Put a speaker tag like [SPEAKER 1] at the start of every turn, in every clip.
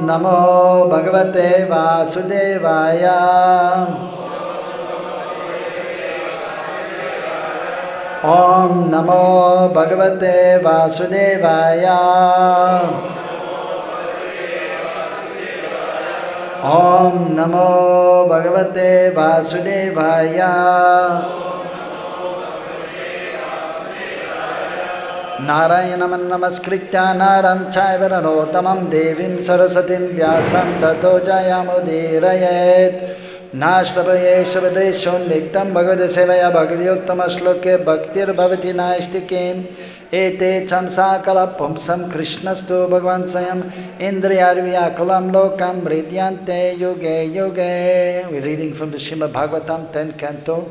[SPEAKER 1] Om Namo Bhagavate Vasudevaya. Om Namo Bhagavate Vasudevaya. Om Namo Bhagavate Vasudevaya. Narayanam namaskritya naram chaiva narottamam devim sarasatim vyasam tato jayamudirayet. Nashtapaye shabadeshon niktam bhagavate sevaya bhagavyottama shloke bhaktir bhavati naistikim. Ete chamsa kala pumsam krishnastu bhagavan sayam indriyarvyakulam lokam vridyante yuge yuge. We're reading from the Srimad Bhagavatam, 10th canto,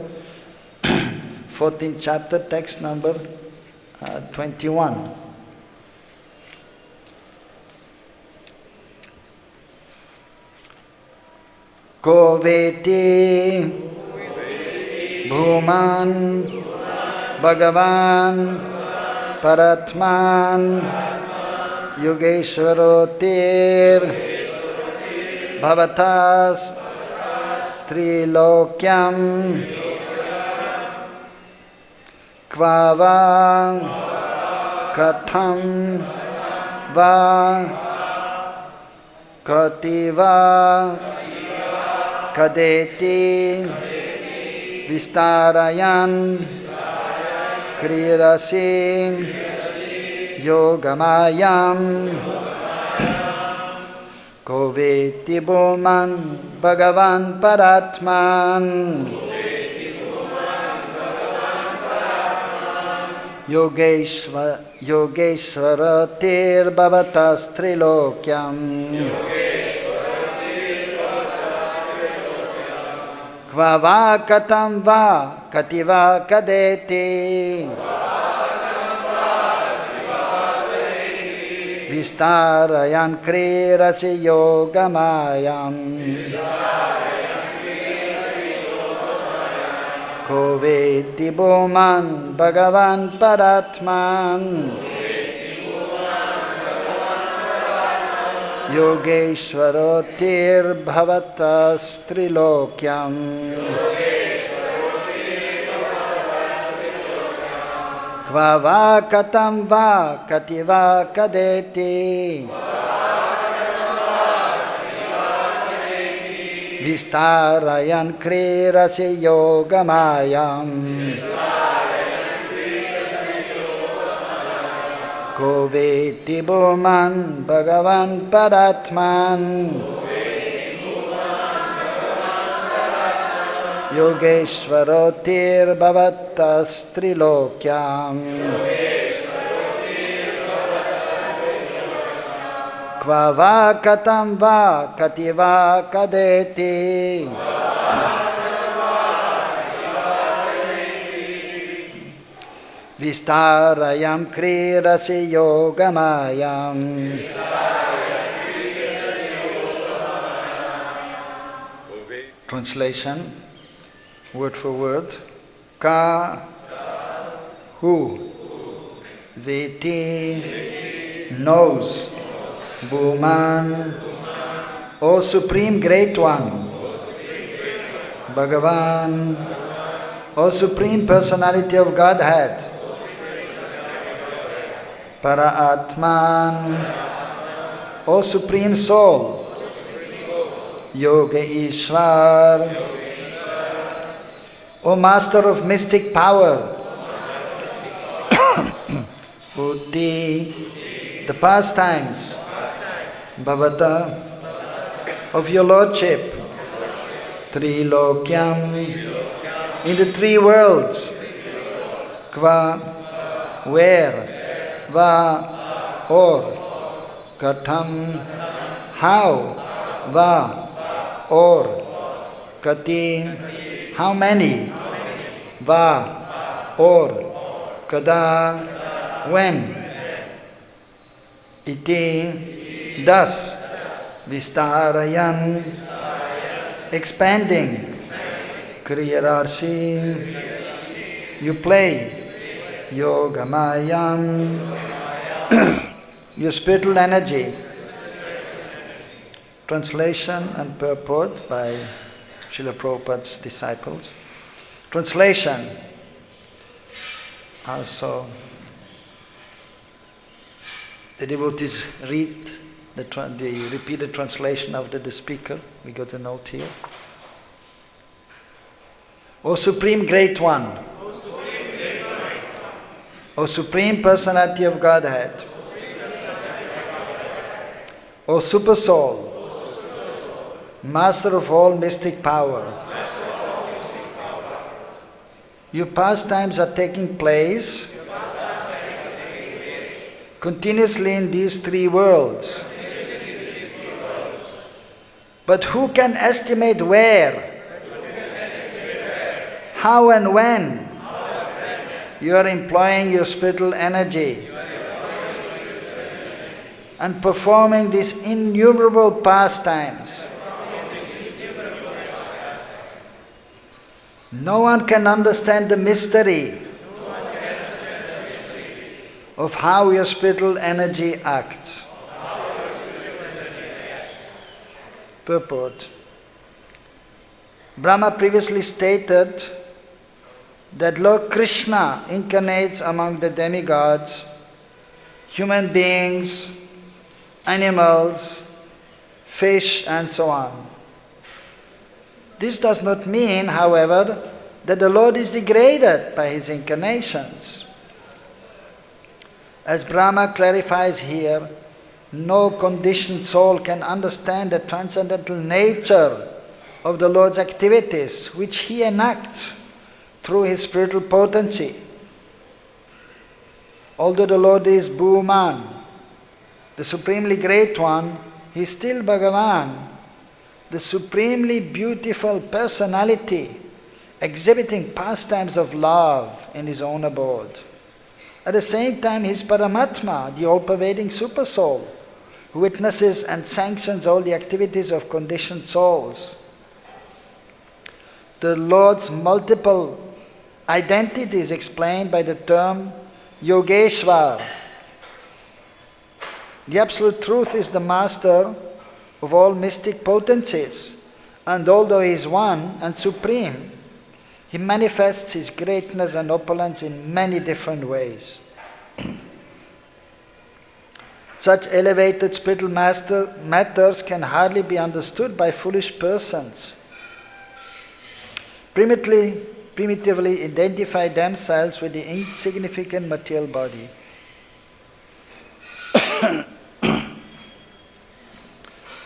[SPEAKER 1] 14th chapter, text number 21. Ko vetti bhūman bhagavan parātman yogeśvarotīr bhavatas tri-lokyām kvava katham va kati va kadeti vistārayan krīḍasi yoga-māyām ko vetti bhūman bhagavan parātman yogeśvarotīr bhavatas tri-lokyām kvava katham va kati va kadeti vistārayan krīḍasi yoga-māyām ko vetti bhūman bhagavan parātman yogeśvarotīr bhavatas tri-lokyām kvava katham va kati va kadeti vistārayan krīḍasi yoga-māyām ko vetti bhūman bhagavan parātman yogeśvarotīr bhavatas tri-lokyām kvava katham va kati va kadeti vistārayan krīḍasi yoga-māyām. Translation, word for word. Ka, who, vetti, knows, bhūman, O Supreme Great One, Bhagavan, O Supreme Personality of Godhead, para-ātman, O Supreme Soul, yoga-īśvara, O Master of Mystic Power, ūtīḥ, the pastimes, bhavatāḥ, of Your Lordship, tri-lokyām, in the three worlds, kva, where, va, or, katham, how, va, or, kati, how many, va, or, kadā, when, iti, thus, vistārayan, expanding, krīḍasi, you play, yoga-māyām, your spiritual energy, Translation and purport by Srila Prabhupada's disciples. Translation. Also, the devotees read the repeated translation after the speaker. We got a note here. O Supreme Great One, O Supreme Personality of Godhead, O Supersoul, Master of all mystic power, your pastimes are taking place continuously in these three worlds. But who can estimate where, how and when you are employing your spiritual energy and performing these innumerable pastimes? No one can understand the mystery of how your spiritual energy acts. Purport. Brahma previously stated that Lord Krishna incarnates among the demigods, human beings, animals, fish, and so on. This does not mean, however, that the Lord is degraded by his incarnations. As Brahma clarifies here, no conditioned soul can understand the transcendental nature of the Lord's activities, which he enacts through his spiritual potency. Although the Lord is bhūman, the supremely great one, he is still Bhagavan, the supremely beautiful personality, exhibiting pastimes of love in his own abode. At the same time, he is parātman, the all-pervading Supersoul, who witnesses and sanctions all the activities of conditioned souls. The Lord's multiple identity is explained by the term yogeśvara. The Absolute Truth is the master of all mystic potencies, and although he is one and supreme, he manifests his greatness and opulence in many different ways. Such elevated spiritual matters can hardly be understood by foolish persons. Primitively identify themselves with the insignificant material body.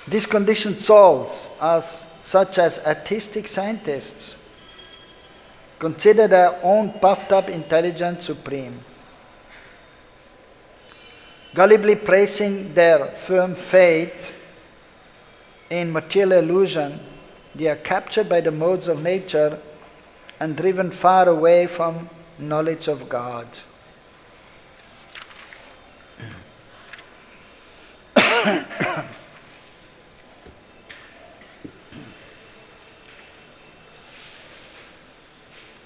[SPEAKER 1] These conditioned souls, such as atheistic scientists, consider their own puffed up intelligence supreme. Gullibly praising their firm faith in material illusion, they are captured by the modes of nature and driven far away from knowledge of God.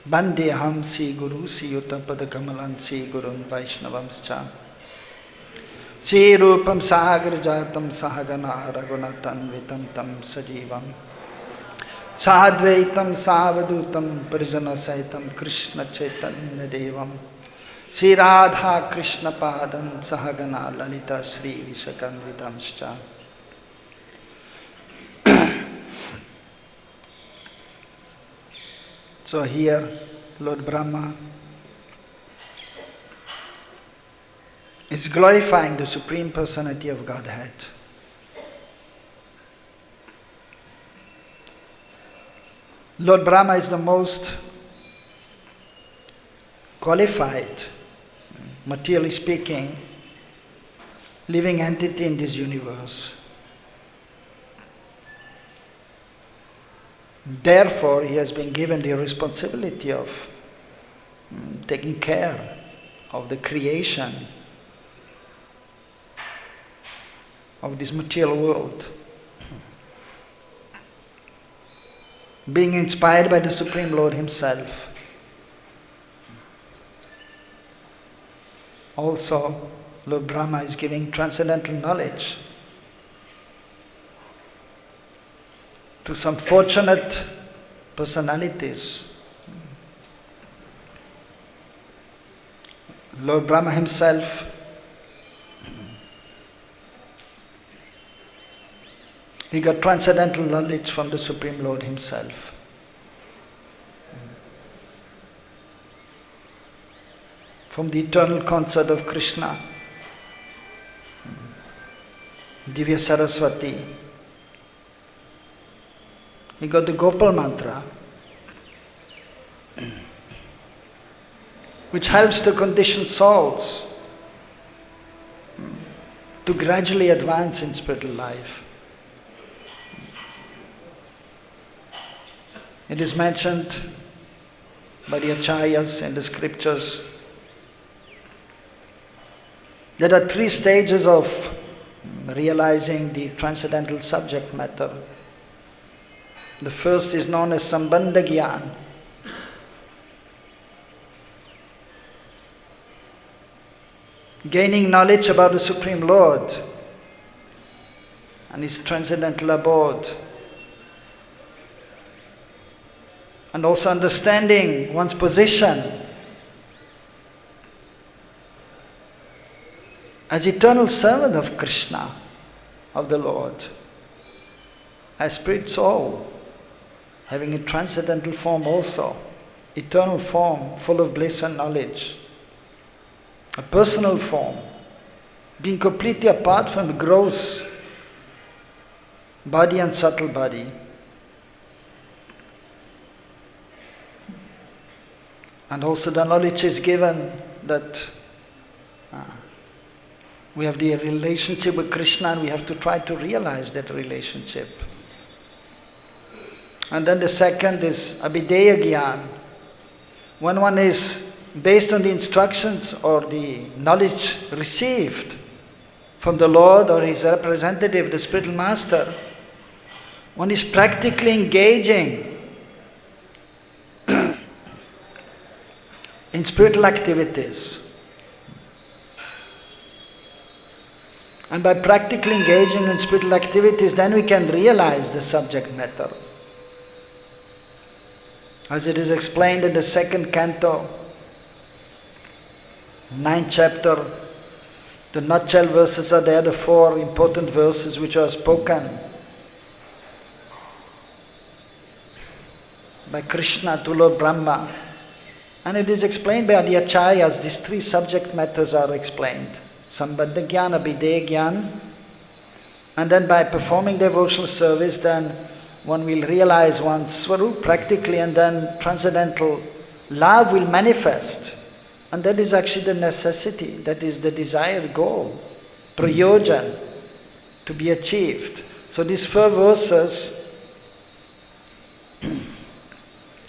[SPEAKER 1] Bandeham si guru si yuta padakamalan si gurun vaishnavamscha si rupam sahagrajatam sahagana raghunatan tam sajivam sadvaitam savadhutam parjana saitam krishna chaitanya devam si radha krishna padan sahagana lalita sri vishakanvitamscha. So here, Lord Brahma is glorifying the Supreme Personality of Godhead. Lord Brahma is the most qualified, materially speaking, living entity in this universe. Therefore, he has been given the responsibility of taking care of the creation of this material world. Being inspired by the Supreme Lord himself. Also, Lord Brahma is giving transcendental knowledge to some fortunate personalities. Lord Brahma himself he got transcendental knowledge from the Supreme Lord himself. From the eternal concert of Krishna, Divya Saraswati. He got the Gopal mantra, which helps the conditioned souls to gradually advance in spiritual life. It is mentioned by the acharyas in the scriptures. There are 3 stages of realizing the transcendental subject matter. The first is known as sambandha jnana. Gaining knowledge about the Supreme Lord and His transcendental abode. And also understanding one's position as eternal servant of Krishna, of the Lord, as spirit soul, having a transcendental form also, eternal form full of bliss and knowledge, a personal form, being completely apart from the gross body and subtle body. And also the knowledge is given that we have the relationship with Krishna and we have to try to realize that relationship. And then the second is abhideya jnana. When one is based on the instructions or the knowledge received from the Lord or His representative, the spiritual master, one is practically engaging in spiritual activities. And by practically engaging in spiritual activities, then we can realize the subject matter. As it is explained in the 2nd canto, 9th chapter, the nutshell verses are there, the 4 important verses which are spoken by Krishna to Lord Brahma. And it is explained by the acharyas. These 3 subject matters are explained. Sambandha jnana, abhideya jnana. And then by performing devotional service, then one will realize one's swarup practically, and then transcendental love will manifest. And that is actually the necessity, that is the desired goal, prayojan, to be achieved. So these 4 verses,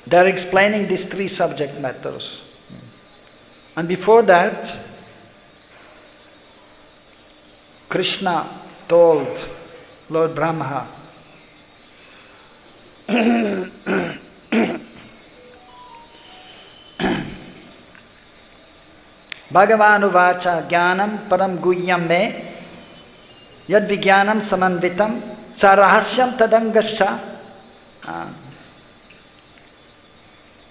[SPEAKER 1] they are explaining these 3 subject matters. And before that, Krishna told Lord Brahma, Bhagavan uvacha jnanam param guhyam me yad vijnanam samanvitam sarahasyam tadangascha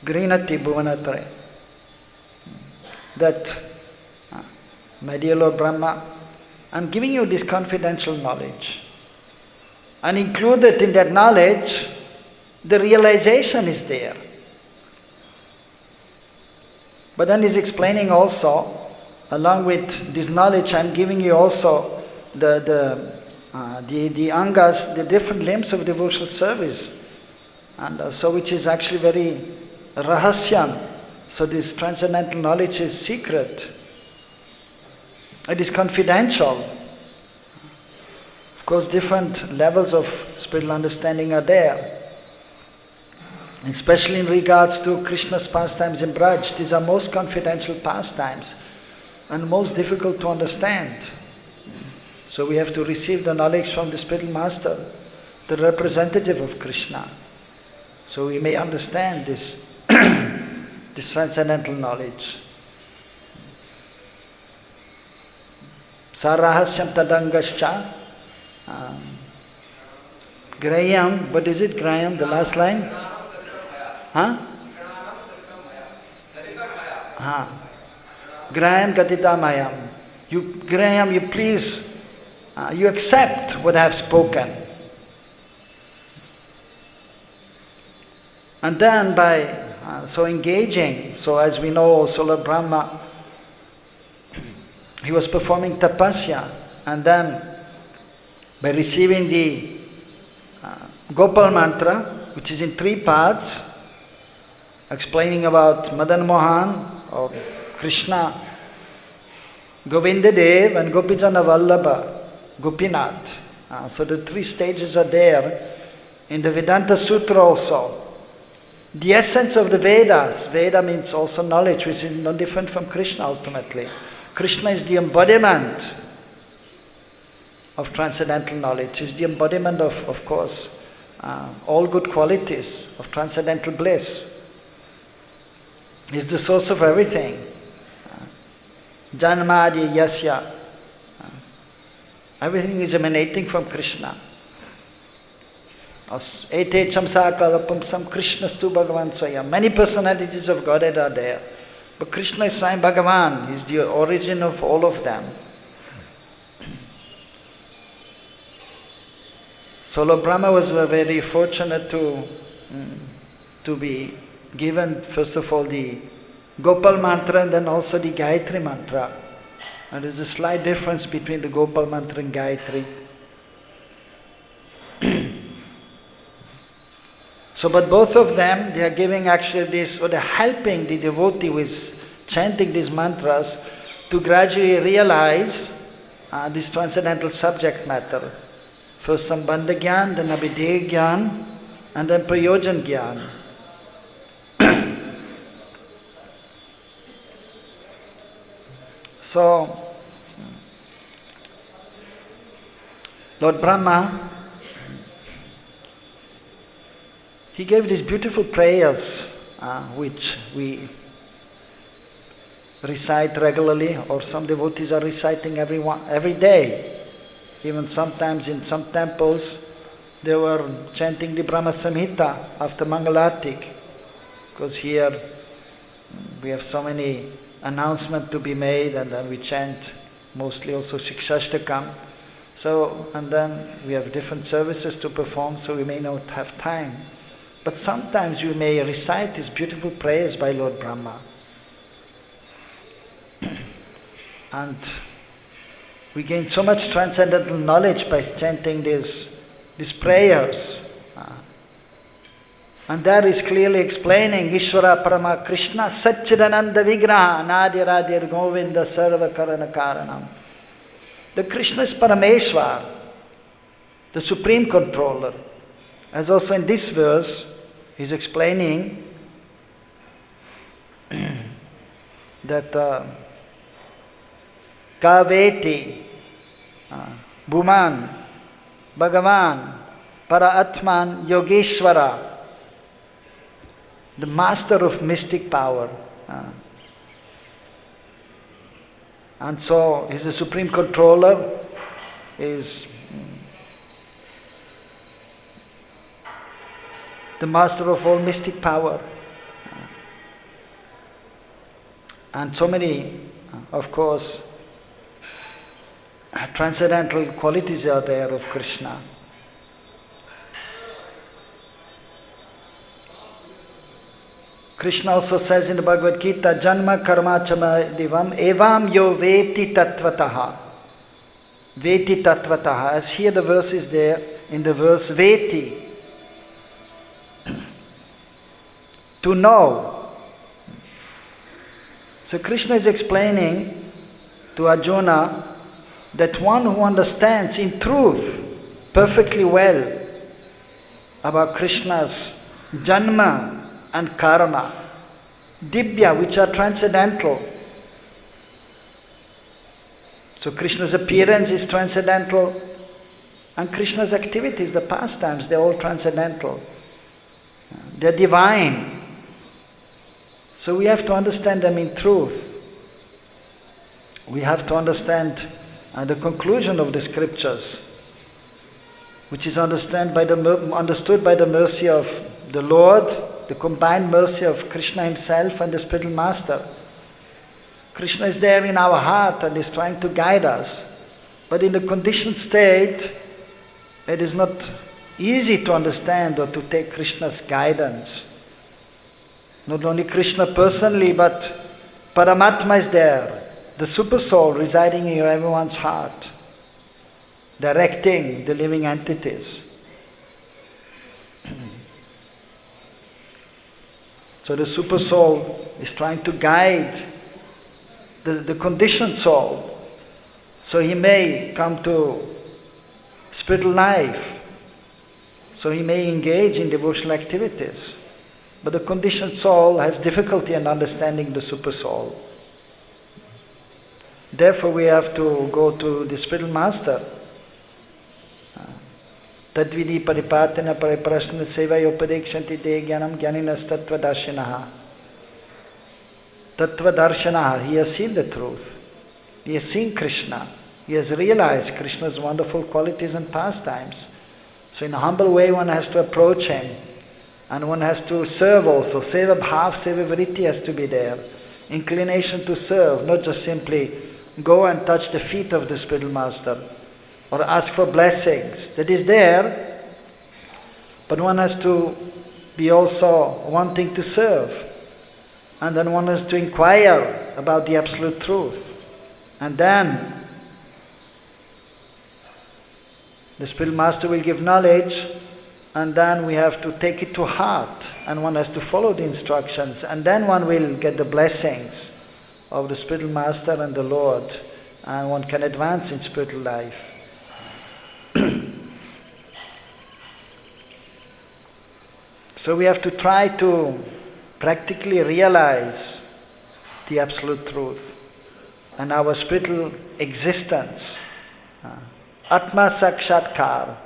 [SPEAKER 1] grinati bhuvanatre. That, my dear Lord Brahma, I'm giving you this confidential knowledge. And included in that knowledge, the realization is there. But then he's explaining also, along with this knowledge, I'm giving you also the angas, the different limbs of devotional service. And so which is actually very rahasyam. So this transcendental knowledge is secret. It is confidential. Of course, different levels of spiritual understanding are there. Especially in regards to Krishna's pastimes in Braj. These are most confidential pastimes and most difficult to understand. So we have to receive the knowledge from the spiritual master, the representative of Krishna. So we may understand this, this transcendental knowledge. Sarahasyam tadangascha Graham, what is it, Graham, the last line? Huh? Graham kathitāmayam. Graham, you please, you accept what I have spoken. And then by so engaging, so as we know also Lord Brahma, he was performing tapasya, and then by receiving the Gopal mantra, which is in 3 parts, explaining about Madan Mohan or Krishna, Govinda Dev and Gopijana Vallabha, Gopinath. So the 3 stages are there in the Vedanta Sutra also. The essence of the Vedas, Veda means also knowledge, which is no different from Krishna ultimately. Krishna is the embodiment of transcendental knowledge, is the embodiment of course, all good qualities of transcendental bliss. Is the source of everything. Janmadi yasya. Everything is emanating from Krishna. Ete chamsakalapam sam Krishnastu bhagavan swayam. Many personalities of Godhead are there. But Krishna is Swayam Bhagavan. He is the origin of all of them. So Lord Brahma was very fortunate to be given first of all the Gopal mantra and then also the Gayatri mantra. And there's a slight difference between the Gopal mantra and Gayatri. So, but both of them, they are giving actually this, or they're helping the devotee who is chanting these mantras to gradually realize this transcendental subject matter. First Sambandha Gyan, then Abhideya Gyan, and then Prayojan Gyan. So, Lord Brahma, he gave these beautiful prayers which we recite regularly, or some devotees are reciting every day. Even sometimes in some temples they were chanting the Brahma Samhita after Mangalatik, because here we have so many announcements to be made, and then we chant mostly also Shikshashtakam. So, and then we have different services to perform, so we may not have time. But sometimes you may recite these beautiful prayers by Lord Brahma. And we gain so much transcendental knowledge by chanting these prayers. And that is clearly explaining Ishvara Parama Krishna Satchidananda Vigraha Nadiradir Govinda Sarva Karana Karanam. The Krishna is Parameshwar, the Supreme Controller. As also in this verse, he's explaining that ka vetti, bhūman, bhagavan, para-ātman, yogeśvara, the master of mystic power. And so he's the Supreme Controller, is the master of all mystic power. And so many, of course, transcendental qualities are there of Krishna. Krishna also says in the Bhagavad Gita, Janma karma chama divam evam yo vetti tattvataha. Vetti tattvataha. As here the verse is there, in the verse vetti. To know. So Krishna is explaining to Arjuna that one who understands in truth perfectly well about Krishna's janma and karma, dibya, which are transcendental. So Krishna's appearance is transcendental, and Krishna's activities, the pastimes, they're all transcendental. They're divine. So we have to understand them in truth. We have to understand the conclusion of the scriptures. which is understood by the mercy of the Lord, the combined mercy of Krishna himself and the spiritual master. Krishna is there in our heart and is trying to guide us. But in the conditioned state, it is not easy to understand or to take Krishna's guidance. Not only Krishna personally, but Paramatma is there, the Supersoul residing in everyone's heart, directing the living entities. So the Supersoul is trying to guide the conditioned soul, so he may come to spiritual life, so he may engage in devotional activities. But the conditioned soul has difficulty in understanding the Supersoul. Therefore we have to go to the spiritual master. Tadvidi paripatena pariprasna sevaya upadekshanti te jnanam jnaninas tattvadarshinaha. Tattvadarshanaha, he has seen the truth. He has seen Krishna. He has realized Krishna's wonderful qualities and pastimes. So in a humble way one has to approach him. And one has to serve also. Seva bhav, seva vetti has to be there. Inclination to serve, not just simply go and touch the feet of the spiritual master or ask for blessings. That is there, but one has to be also wanting to serve. And then one has to inquire about the absolute truth. And then the spiritual master will give knowledge, and then we have to take it to heart, and one has to follow the instructions, and then one will get the blessings of the spiritual master and the Lord, and one can advance in spiritual life. So we have to try to practically realize the absolute truth and our spiritual existence. Atma Sakshatkar,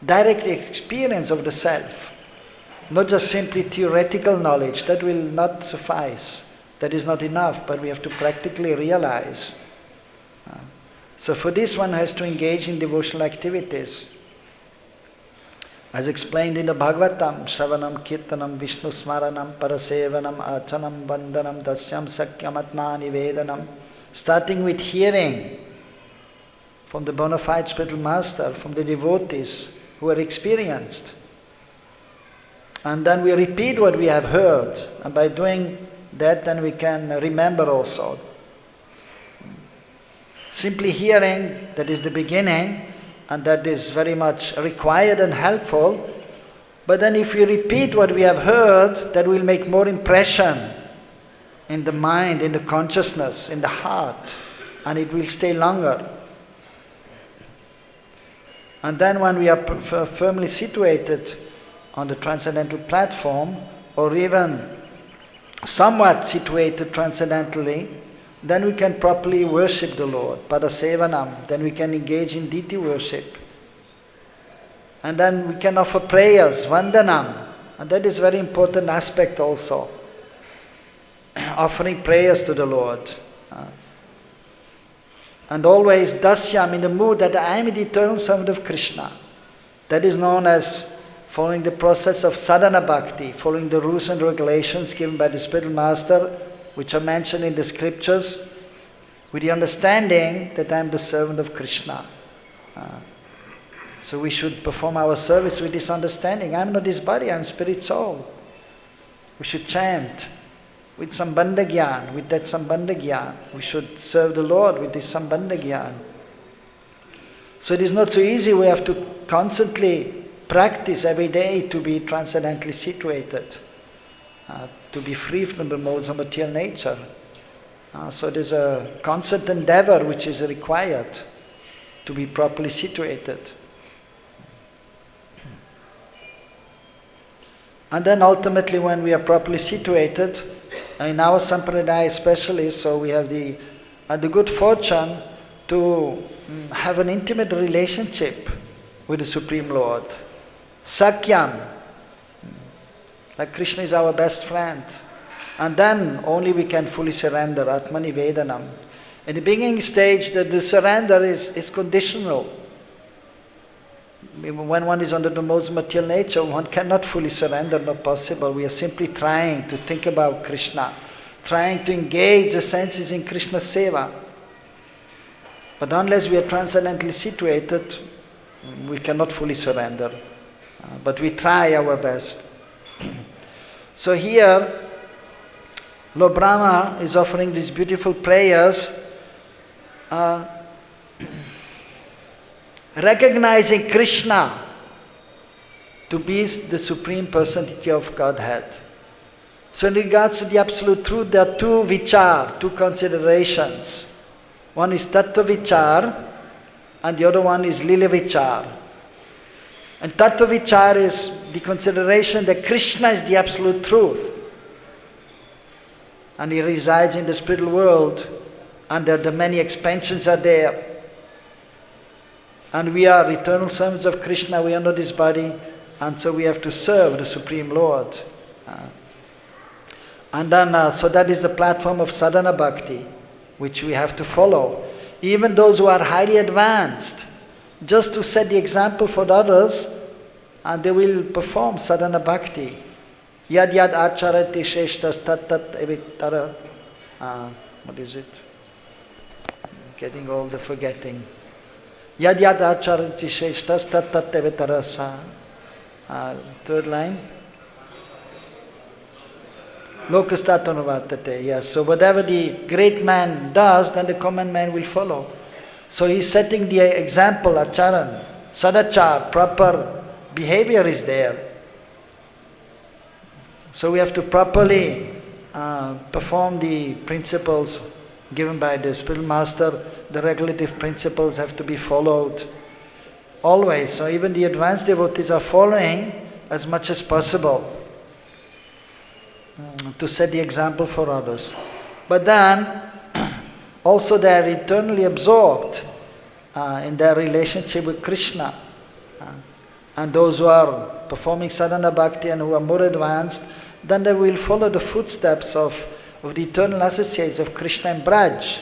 [SPEAKER 1] direct experience of the self, not just simply theoretical knowledge. That will not suffice. That is not enough, but we have to practically realize. So for this one has to engage in devotional activities. As explained in the Bhagavatam, Shravanam, Kirtanam, Vishnu Smaranam, Parasevanam, Achanam, Vandanam, Dasyam, Sakyam, Atma, Nivedanam, starting with hearing from the bona fide spiritual master, from the devotees who are experienced. And then we repeat what we have heard, and by doing that then we can remember also. Simply hearing, that is the beginning, and that is very much required and helpful. But then if we repeat what we have heard, that will make more impression in the mind, in the consciousness, in the heart, and it will stay longer. And then when we are firmly situated on the transcendental platform, or even somewhat situated transcendentally, then we can properly worship the Lord, Padasevanam, then we can engage in deity worship. And then we can offer prayers, Vandanam, and that is a very important aspect also. Offering prayers to the Lord. And always dasyam, in the mood that I am the eternal servant of Krishna. That is known as following the process of sadhana bhakti, following the rules and regulations given by the spiritual master, which are mentioned in the scriptures, with the understanding that I am the servant of Krishna. So we should perform our service with this understanding. I am not this body, I am spirit soul. We should chant with sambandha gyan, with that sambandha gyan. We should serve the Lord with this sambandha gyan. So it is not so easy. We have to constantly practice every day to be transcendentally situated, to be free from the modes of material nature. So it is a constant endeavor which is required to be properly situated. And then ultimately when we are properly situated, in our sampradaya especially, so we have the good fortune to have an intimate relationship with the Supreme Lord. Sakyam, like Krishna is our best friend. And then only we can fully surrender, Atmani Vedanam. In the beginning stage, the surrender is conditional. when one is under the most material nature, one cannot fully surrender, not possible. We are simply trying to think about Krishna, trying to engage the senses in Krishna seva. But unless we are transcendentally situated, we cannot fully surrender. But we try our best. So here, Lord Brahma is offering these beautiful prayers, recognizing Krishna to be the Supreme Personality of Godhead. So in regards to the Absolute Truth, there are two vichar, two considerations. One is tattva vichar, and the other one is lila vichar. And tattva vichar is the consideration that Krishna is the Absolute Truth. And he resides in the spiritual world, and the many expansions are there. And we are eternal servants of Krishna, we are not his body, and so we have to serve the Supreme Lord. So that is the platform of sadhana bhakti, which we have to follow. Even those who are highly advanced, just to set the example for the others, and they will perform sadhana bhakti. Yad yad acharati sheshtas tat tat evittara. What is it? Getting all the forgetting. Yad yad acharati sheshtas tat tat evitarasa. Third line. Lokastatanavartate. Yes, so whatever the great man does, then the common man will follow. So he's setting the example, acharan, sadachar, proper behavior is there. So we have to properly perform the principles given by the spiritual master. The regulative principles have to be followed always. So even the advanced devotees are following as much as possible to set the example for others. But then also they are eternally absorbed in their relationship with Krishna. And those who are performing sadhana bhakti and who are more advanced, then they will follow the footsteps of the eternal associates of Krishna and Braj,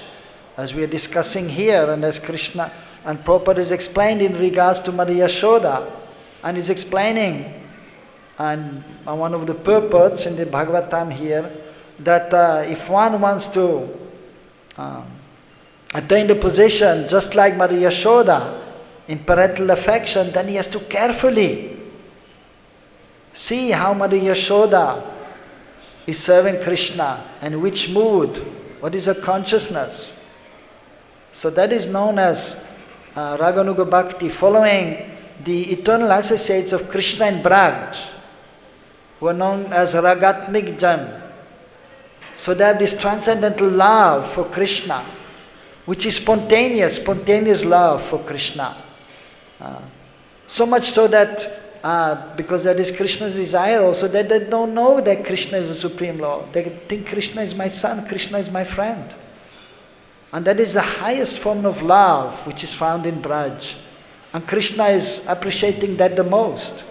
[SPEAKER 1] as we are discussing here, and as Krishna and Prabhupada is explained in regards to Mother Yashoda, and is explaining, and one of the purports in the Bhagavatam here, that if one wants to attain the position just like Mother Yashoda in parental affection, then he has to carefully see how Mother Yashoda is serving Krishna and which mood, what is her consciousness. So that is known as Raganuga Bhakti, following the eternal associates of Krishna and Braj, who are known as Ragatmik Jan. So they have this transcendental love for Krishna, which is spontaneous love for Krishna. So much so that because that is Krishna's desire also, that they don't know that Krishna is the Supreme Lord. They think Krishna is my son, Krishna is my friend. And that is the highest form of love which is found in Braj. And Krishna is appreciating that the most.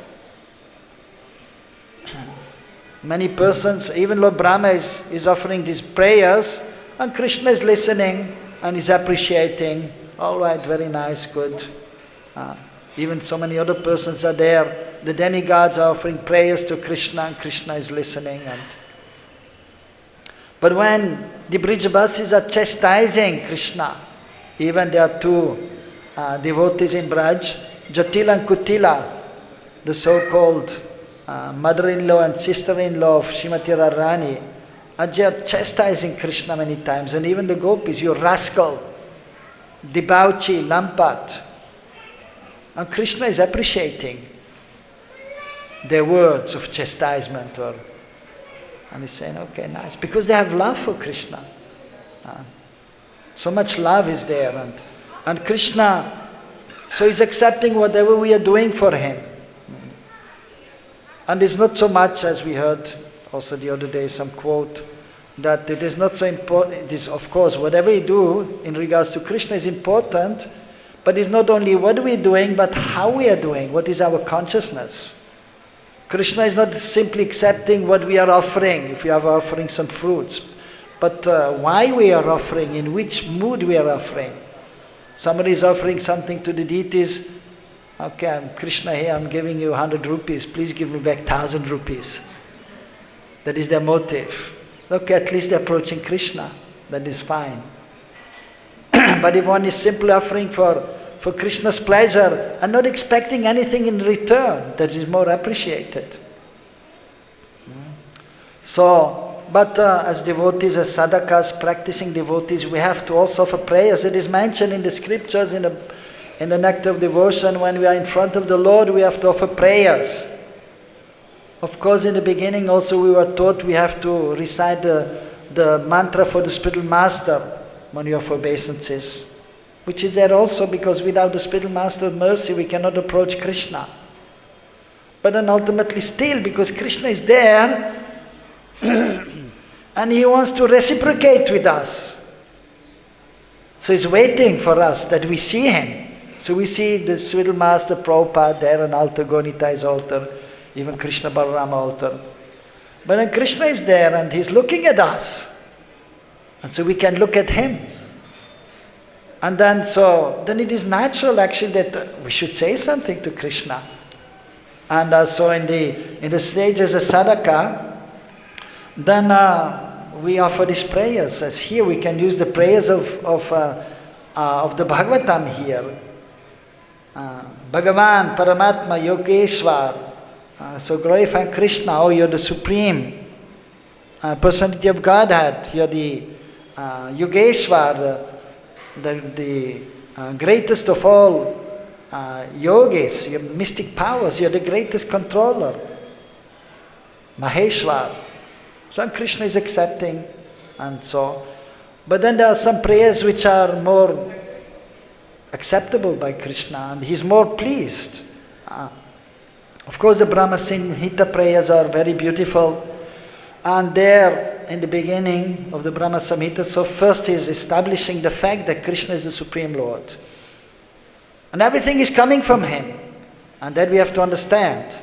[SPEAKER 1] Many persons, even Lord Brahma is offering these prayers, and Krishna is listening and is appreciating. All right, very nice, good. Even so many other persons are there. The demigods are offering prayers to Krishna, and Krishna is listening. But when the Brijabasis are chastising Krishna, even there are two devotees in Braj, Jatila and Kutila, the so-called mother-in-law and sister-in-law of Srimati Radharani, are chastising Krishna many times. And even the gopis, you rascal, debauchee, lampat. And Krishna is appreciating their words of chastisement, and he's saying, okay, nice, because they have love for Krishna. So much love is there, and Krishna, so he's accepting whatever we are doing for him. And it's not so much, as we heard also the other day, some quote, that it is not so important. It is, of course, whatever we do in regards to Krishna is important, but it's not only what we're doing, but how we are doing, what is our consciousness. Krishna is not simply accepting what we are offering, if we are offering some fruits, but why we are offering, in which mood we are offering. Somebody is offering something to the deities Okay, I'm Krishna here, I'm giving you 100 rupees, please give me back 1,000 rupees. That is their motive. Okay, at least they're approaching Krishna, that is fine. But if one is simply offering for Krishna's pleasure and not expecting anything in return, that is more appreciated. So, but as devotees, as sadhakas, practicing devotees, we have to also offer prayers. It is mentioned in the scriptures, in an act of devotion, when we are in front of the Lord, we have to offer prayers. Of course, in the beginning also we were taught we have to recite the mantra for the spiritual master when we offer obeisances, which is there also because without the spiritual master of mercy we cannot approach Krishna. But then ultimately still, because Krishna is there and he wants to reciprocate with us. So he's waiting for us that we see him. So we see the spiritual master Prabhupada there on altar, Gonitai's altar, even Krishna Balarama altar. But then Krishna is there and he's looking at us. And so we can look at him. And then it is natural actually that we should say something to Krishna. And so in the stage as a sadhaka, then we offer these prayers. As here we can use the prayers of the Bhagavatam here. Bhagavan, parātman, yogeśvara. So glorifying Krishna, oh, you're the Supreme Personality of Godhead, you're the yogeśvara, the greatest of all yogis, your mystic powers, you're the greatest controller. Maheshwar. So Krishna is accepting and so. But then there are some prayers which are more acceptable by Krishna and he's more pleased. Of course the Brahma Samhita prayers are very beautiful, and there in the beginning of the Brahma Samhita, so first he is establishing the fact that Krishna is the Supreme Lord. And everything is coming from him, and that we have to understand.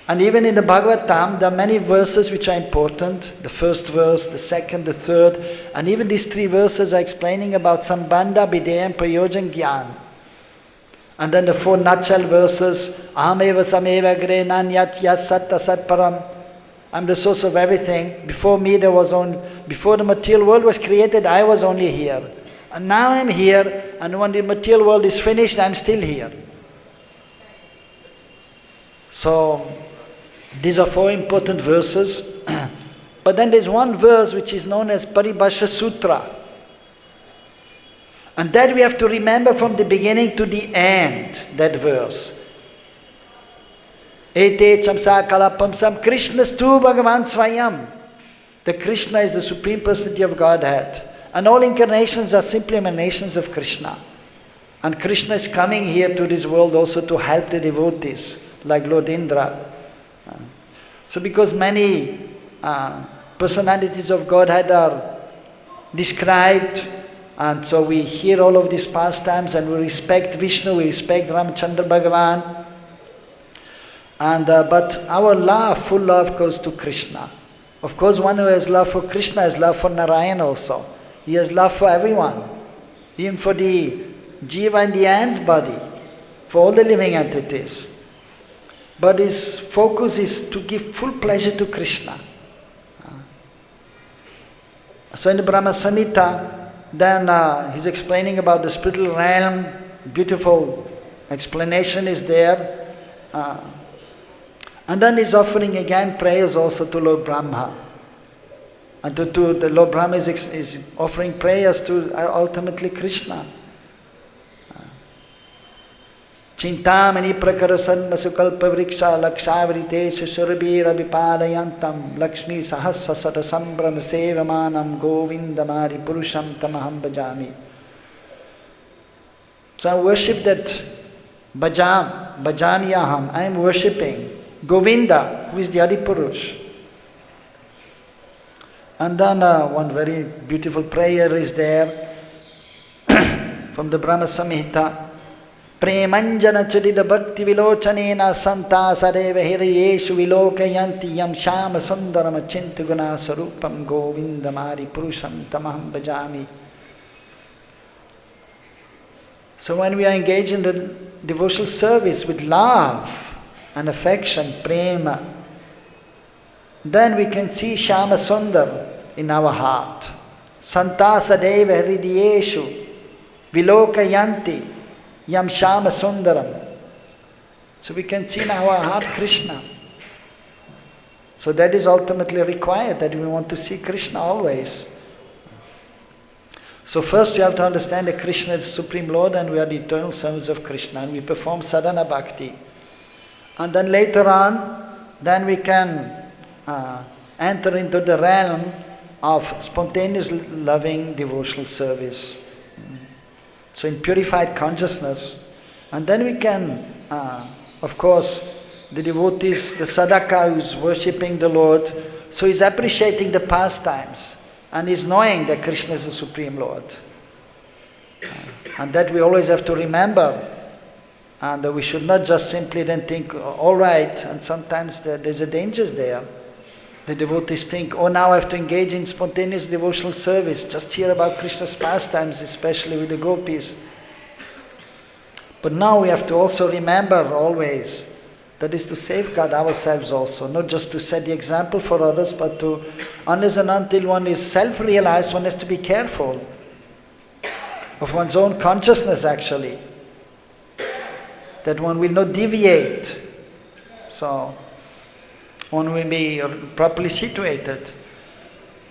[SPEAKER 1] And even in the Bhagavatam, there are many verses which are important. The first verse, the second, the third, and even these three verses are explaining about Sambandha, Videya, and Prayojan Gyan. And then the four nutshell verses, Ahameva Sameva Gre Nanyat Yat Sat Asat Param. I'm the source of everything. Before me before the material world was created, I was only here. And now I'm here, and when the material world is finished, I'm still here. So, these are four important verses. But then there's one verse which is known as Paribas Sutra. And that we have to remember from the beginning to the end, that verse. Ete chamsa kalapam sam Krishnastu bhagavan svayam. The Krishna is the Supreme Personality of Godhead. And all incarnations are simply emanations of Krishna. And Krishna is coming here to this world also to help the devotees, like Lord Indra. So because many personalities of Godhead are described, and so we hear all of these pastimes and we respect Vishnu, we respect Ramachandra Bhagavan. And but our love, full love, goes to Krishna. Of course, one who has love for Krishna has love for Narayana also. He has love for everyone, even for the jiva in the ant body, for all the living entities. But his focus is to give full pleasure to Krishna. So in the Brahma Samhita, then he's explaining about the spiritual realm. Beautiful explanation is there. And then he's offering again prayers also to Lord Brahma. And to the Lord Brahma is offering prayers to ultimately Krishna. Chintamani prakarasanna sukalpa vriksha lakshavritesh surabhira vipadayantam lakshmi sahasra sarasambram sevamanam govindamari purusham tamaham bhajami. So I worship that bhajaniyaham. I am worshipping Govinda, who is the Adi Purush. And then one very beautiful prayer is there from the Brahma Samhita. Premanjana chudida bhakti vilochanena santa sareva hirayeshu vilokayanti yam shama sundaram achinta guna sarupam govindamari purusham tamaham bhajami. So when we are engaged in the devotional service with love and affection, prema, then we can see Shyama Sundar in our heart. Santa sadeva hridiyeshu vilokayanti yam Shyama Sundaram. So we can see in our heart Krishna. So that is ultimately required, that we want to see Krishna always. So first you have to understand that Krishna is the Supreme Lord and we are the eternal servants of Krishna, and we perform sadhana bhakti. And then later on, then we can enter into the realm of spontaneous loving devotional service. So in purified consciousness. And then we can, of course, the devotees, the sadhaka who is worshipping the Lord, so he's appreciating the pastimes and is knowing that Krishna is the Supreme Lord. And that we always have to remember. And we should not just simply then think, all right, and sometimes there's a danger there. The devotees think, oh, now I have to engage in spontaneous devotional service, just hear about Krishna's pastimes, especially with the gopis. But now we have to also remember always, that is to safeguard ourselves also, not just to set the example for others, but to, unless and until one is self-realized, one has to be careful of one's own consciousness actually, that one will not deviate, so one will be properly situated.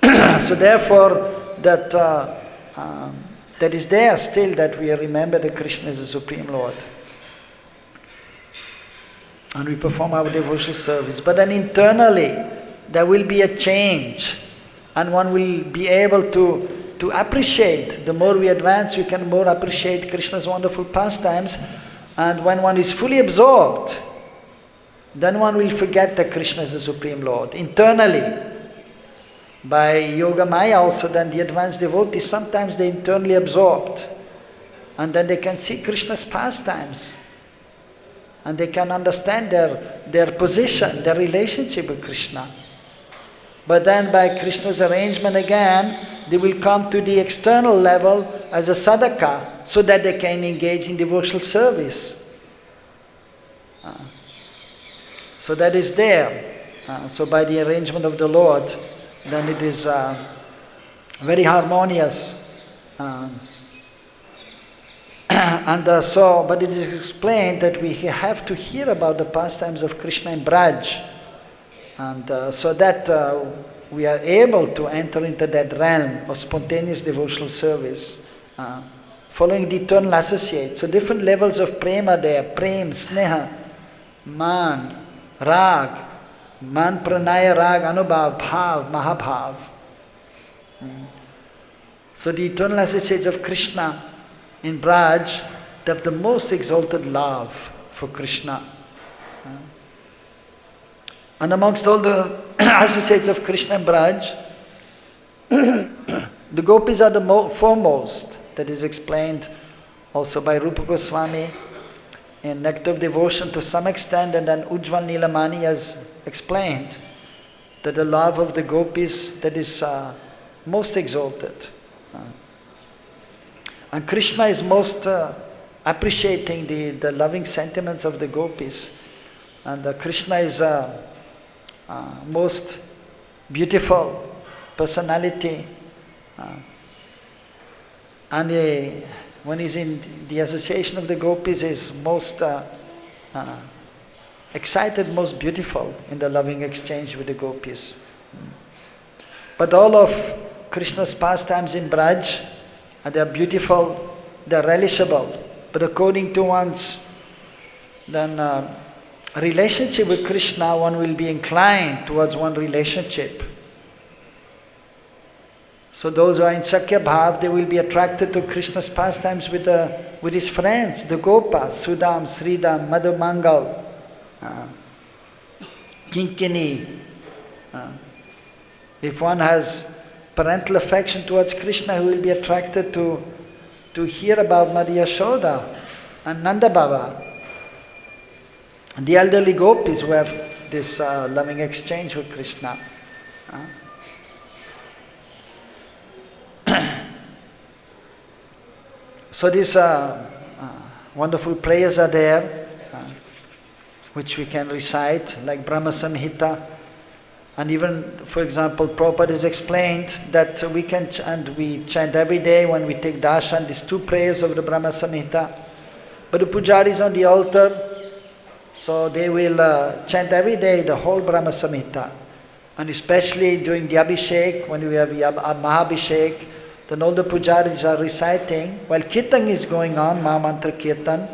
[SPEAKER 1] So therefore, that is there still, that we remember that Krishna is the Supreme Lord. And we perform our devotional service. But then internally, there will be a change. And one will be able to appreciate. The more we advance, we can more appreciate Krishna's wonderful pastimes. And when one is fully absorbed, then one will forget that Krishna is the Supreme Lord. Internally, by yoga-māyām also, then the advanced devotees, sometimes they internally absorbed. And then they can see Krishna's pastimes. And they can understand their position, their relationship with Krishna. But then by Krishna's arrangement again, they will come to the external level as a sadhaka, so that they can engage in devotional service. So that is there. So by the arrangement of the Lord, then it is very harmonious. But it is explained that we have to hear about the pastimes of Krishna in Braj, and so that we are able to enter into that realm of spontaneous devotional service, following the eternal associate. So different levels of prema there: prem, sneha, man, rag, man pranaya rag, anubhav, bhav, mahabhav. So the eternal associates of Krishna in Braj, they have the most exalted love for Krishna. And amongst all the associates of Krishna in Braj, the gopis are the foremost. That is explained also by Rupa Goswami in Nectar of Devotion to some extent, and then Ujjwal Nilamani has explained that the love of the gopis, that is most exalted. And Krishna is most appreciating the loving sentiments of the gopis. And Krishna is most beautiful personality. And when he's in the association of the gopis, is most excited, most beautiful in the loving exchange with the gopis. But all of Krishna's pastimes in Braj, they are beautiful, they are relishable. But according to one's relationship with Krishna, one will be inclined towards one relationship. So those who are in Sakya Bhav, they will be attracted to Krishna's pastimes with his friends, the Gopas, Sudam, Sridam, Madhumangal, Kinkini. If one has parental affection towards Krishna, he will be attracted to hear about Maria Yashoda and Nanda Baba, and the elderly gopis who have this loving exchange with Krishna. So this wonderful prayers are there, which we can recite, like Brahma Samhita. And even, for example, Prabhupada has explained that we chant every day when we take darshan, these 2 prayers of the Brahma Samhita. But the pujaris on the altar, so they will chant every day the whole Brahma Samhita. And especially during the Abhishek, when we have Mahabhishek, then all the pujaris are reciting, while Kirtan is going on, Mahamantra Kirtan,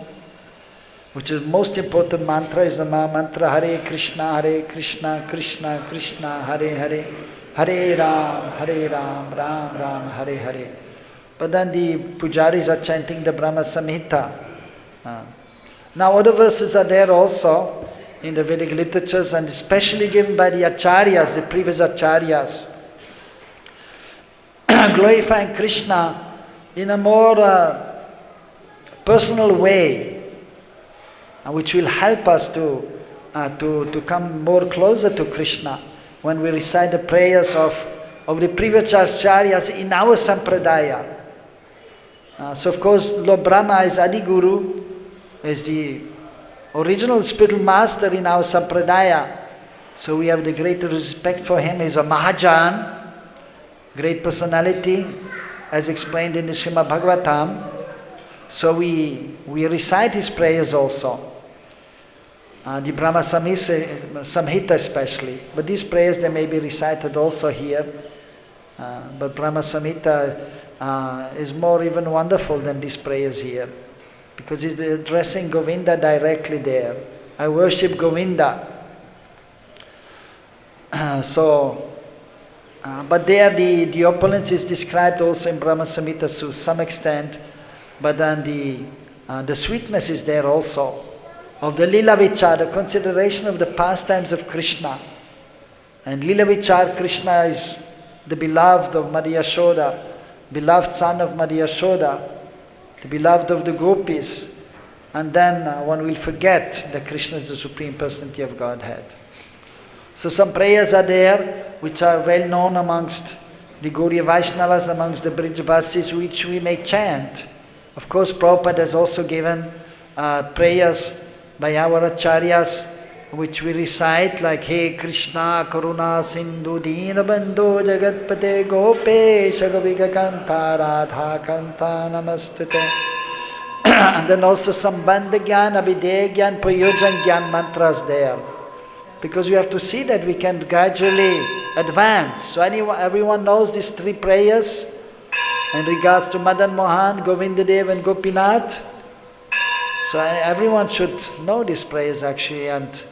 [SPEAKER 1] which is most important mantra, is the Mahamantra Hare Krishna, Krishna Krishna, Hare Hare, Hare Ram, Ram Ram, Hare Hare. But then the pujaris are chanting the Brahma Samhita. Now other verses are there also in the Vedic literatures, and especially given by the acharyas, the previous acharyas, glorifying Krishna in a more personal way, which will help us to come more closer to Krishna when we recite the prayers of the previous acharyas in our sampradaya. So of course Lord Brahma is Adi Guru, is the original spiritual master in our sampradaya. So we have the greatest respect for him. He's a Mahajan, great personality, as explained in the Srimad Bhagavatam. So we recite his prayers also. The Brahma Samhita especially. But these prayers, they may be recited also here. But Brahma Samhita is more even wonderful than these prayers here, because it's addressing Govinda directly there. I worship Govinda. But there the opulence is described also in Brahma Samhita to some extent, but then the sweetness is there also, of the Lila Vichar, the consideration of the pastimes of Krishna. And Lila Vichar, Krishna is the beloved of Madhya Yashoda, beloved son of Madhya Yashoda, the beloved of the gopis. And then one will forget that Krishna is the Supreme Personality of Godhead. So some prayers are there which are well known amongst the Gaudiya Vaishnavas, amongst the Brijavasis, which we may chant. Of course, Prabhupada has also given prayers by our acharyas, which we recite, like He Krishna Karuna Sindhu Dina Bandhu Jagatpate Gopesha Gopiga Kanta Radha Kanta Namastute. And then also some Bandha Gyan, Abhidaya Gyan, Prayojan Gyan mantras there. Because we have to see that we can gradually advance. So everyone knows these 3 prayers in regards to Madan Mohan, Govindadev and Gopinath. So everyone should know these prayers actually, and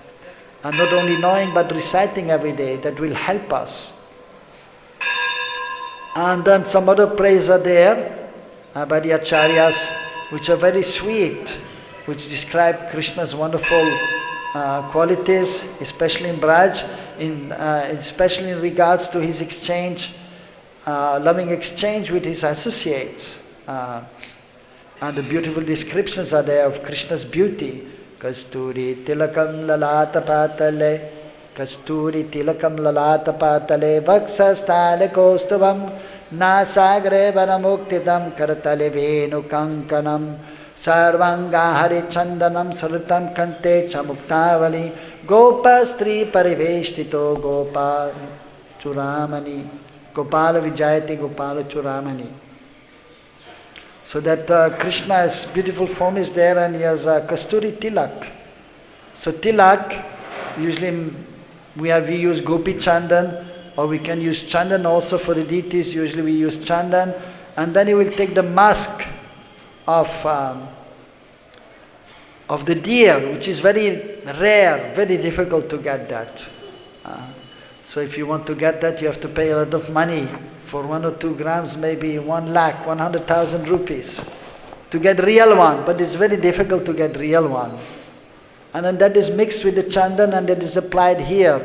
[SPEAKER 1] not only knowing but reciting every day. That will help us. And then some other prayers are there by the acharyas, which are very sweet, which describe Krishna's wonderful qualities, especially in Braj, especially in regards to his exchange, loving exchange with his associates. And the beautiful descriptions are there of Krishna's beauty. Kasturi tilakam lalata patale, Kasturi tilakam lalata patale, Vaksastale kostavam, Nasagre vanamuktitam, Karatale venu kankanam, Sarvanga hari chandanam, Sarutam kante chamuktavali, Gopastri pariveshtito, Gopal churamani, Gopala vijayati, Gopala churamani. So that Krishna's beautiful form is there, and he has Kasturi Tilak. So Tilak, usually we use Gopi Chandan, or we can use Chandan also for the deities. Usually we use Chandan, and then he will take the mask of the deer, which is very rare, very difficult to get that. So if you want to get that, you have to pay a lot of money. For 1 or 2 grams, maybe 1 lakh, 100,000 rupees to get real one. But it's very difficult to get real one. And then that is mixed with the chandan, and that is applied here.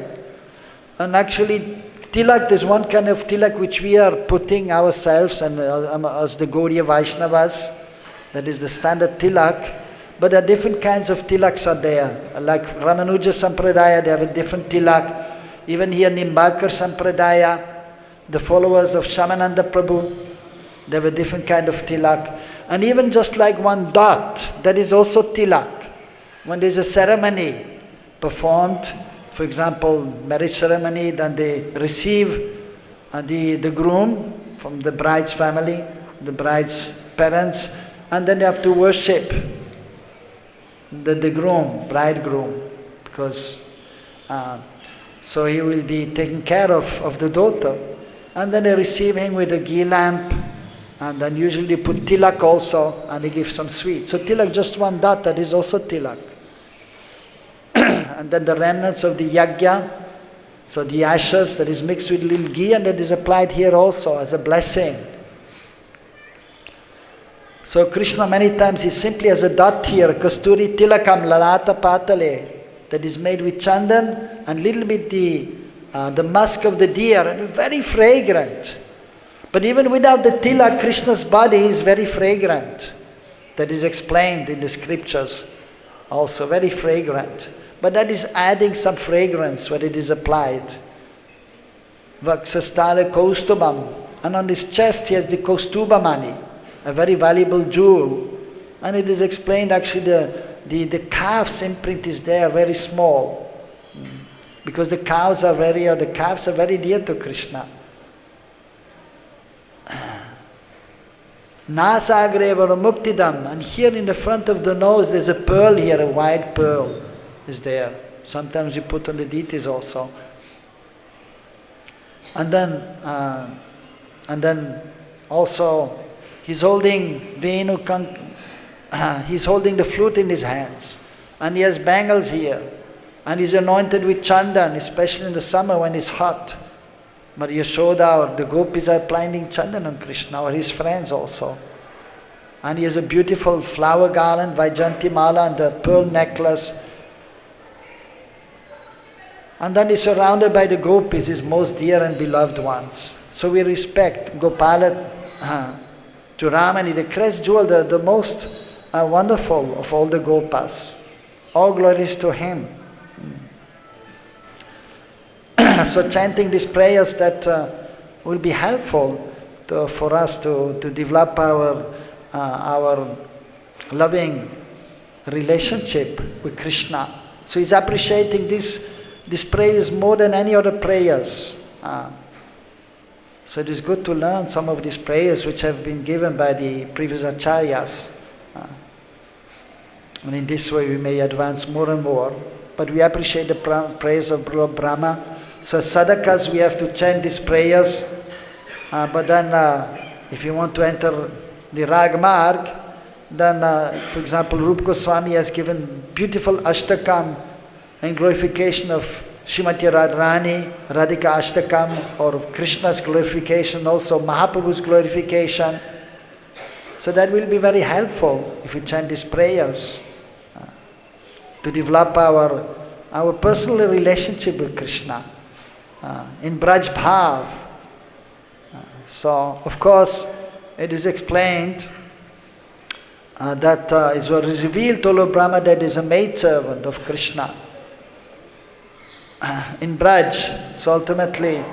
[SPEAKER 1] And actually, tilak, there's one kind of tilak which we are putting ourselves, and as the Gaudiya Vaishnavas, that is the standard tilak. But there are different kinds of tilaks are there. Like Ramanuja Sampradaya, they have a different tilak. Even here Nimbakar Sampradaya, the followers of Shamananda Prabhu, they have a different kind of tilak. And even just like one dot, that is also tilak. When there's a ceremony performed, for example, marriage ceremony, then they receive the groom from the bride's family, the bride's parents, and then they have to worship the groom, bridegroom, because so he will be taking care of the daughter. And then they receive him with a ghee lamp, and then usually they put tilak also, and they give some sweet. So tilak, just one dot, that is also tilak. And then the remnants of the yajna, so the ashes that is mixed with little ghee, and that is applied here also as a blessing. So Krishna many times is simply as a dot here, kasturi tilakam lalata patale, that is made with chandan and little bit the musk of the deer, and very fragrant. But even without the tilak, Krishna's body is very fragrant. That is explained in the scriptures, also very fragrant. But that is adding some fragrance when it is applied. Vaksastale kaustubam, and on his chest he has the kaustubamani, a very valuable jewel. And it is explained actually the calf's imprint is there, very small. Because the calves are very dear to Krishna. Nasagreva muktidam, and here in the front of the nose there's a pearl here, a white pearl is there. Sometimes you put on the deities also. And then also he's holding he's holding the flute in his hands, and he has bangles here, and he's anointed with chandan, especially in the summer when it's hot. But Yashoda or the gopis are applying chandan on Krishna, or his friends also. And he has a beautiful flower garland, Vaijanti Mala, and a pearl necklace. And then he's surrounded by the gopis, his most dear and beloved ones. So we respect Gopala Churamani, the crest jewel, the most wonderful of all the gopas. All glories to him. So chanting these prayers that will be helpful for us to develop our loving relationship with Krishna. So he's appreciating these prayers more than any other prayers. So it is good to learn some of these prayers which have been given by the previous acharyas. And in this way we may advance more and more. But we appreciate the prayers of Lord Brahma. So as sadhakas we have to chant these prayers. But then if you want to enter the Rag Marg, then for example Rupa Goswami has given beautiful ashtakam in glorification of Srimati Radharani, Radhika Ashtakam, or of Krishna's glorification, also Mahaprabhu's glorification. So that will be very helpful if we chant these prayers to develop our personal relationship with Krishna in Braj Bhav. So, of course, it is explained that it was revealed to Lord Brahma that is a maidservant of Krishna in Braj. So ultimately,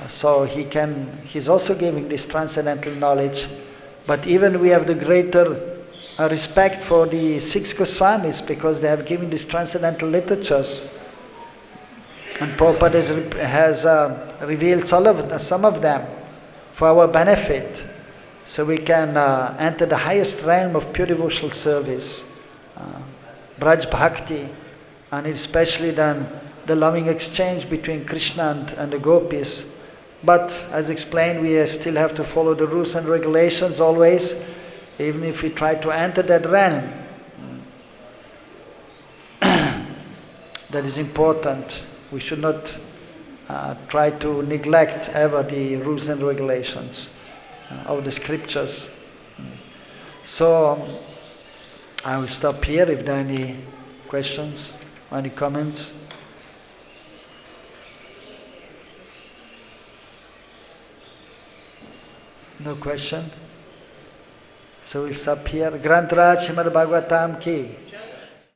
[SPEAKER 1] so he's also giving this transcendental knowledge. But even we have the greater respect for the 6 Goswamis because they have given these transcendental literatures. And Prabhupada has revealed some of them for our benefit. So we can enter the highest realm of pure devotional service, Braj Bhakti, and especially then the loving exchange between Krishna and the gopis. But as explained, we still have to follow the rules and regulations always, even if we try to enter that realm. That is important. We should not try to neglect ever the rules and regulations of the scriptures. So I will stop here if there are any questions, any comments. No question? So we'll stop here. Granth Raj Srimad Bhagavatam ki